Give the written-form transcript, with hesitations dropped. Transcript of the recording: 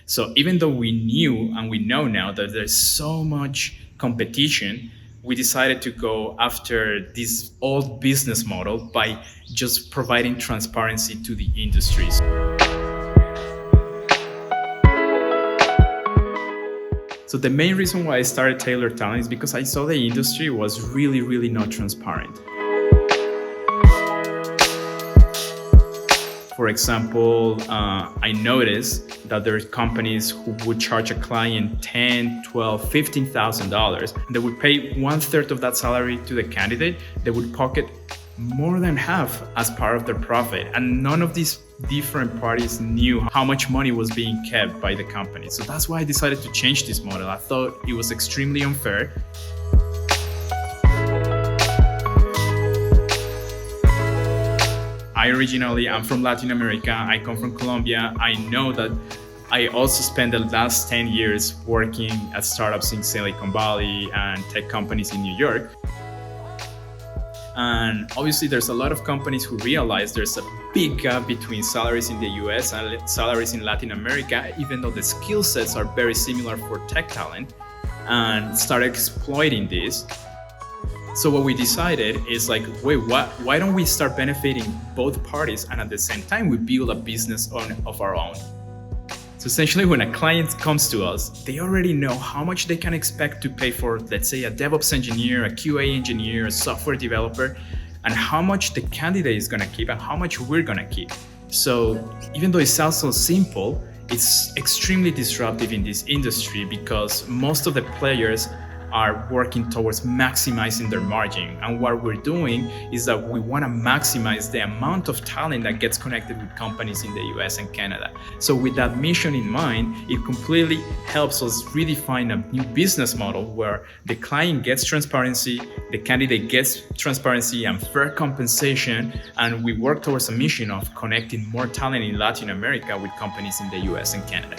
So even though we knew and we know now that there's so much competition, we decided to go after this old business model by just providing transparency to the industries. So the main reason why I started Teilur Talent is because I saw the industry was really, really not transparent. For example, I noticed that there are companies who would charge a client $10, $12, $15,000. They would pay 1/3 of that salary to the candidate. They would pocket more than half as part of their profit. And none of these different parties knew how much money was being kept by the company. So that's why I decided to change this model. I thought it was extremely unfair. I originally am from Latin America. I come from Colombia. I know that I also spent the last 10 years working at startups in Silicon Valley and tech companies in New York. And obviously there's a lot of companies who realize there's a big gap between salaries in the US and salaries in Latin America, even though the skill sets are very similar for tech talent, and start exploiting this. So what we decided is like, wait, why don't we start benefiting both parties, and at the same time we build a business of our own? So essentially, when a client comes to us, they already know how much they can expect to pay for, let's say, a DevOps engineer, a QA engineer, a software developer, and how much the candidate is gonna keep and how much we're gonna keep. So even though it sounds so simple, it's extremely disruptive in this industry because most of the players are working towards maximizing their margin. And what we're doing is that we want to maximize the amount of talent that gets connected with companies in the US and Canada. So with that mission in mind, it completely helps us redefine a new business model where the client gets transparency, the candidate gets transparency and fair compensation, and we work towards a mission of connecting more talent in Latin America with companies in the US and Canada.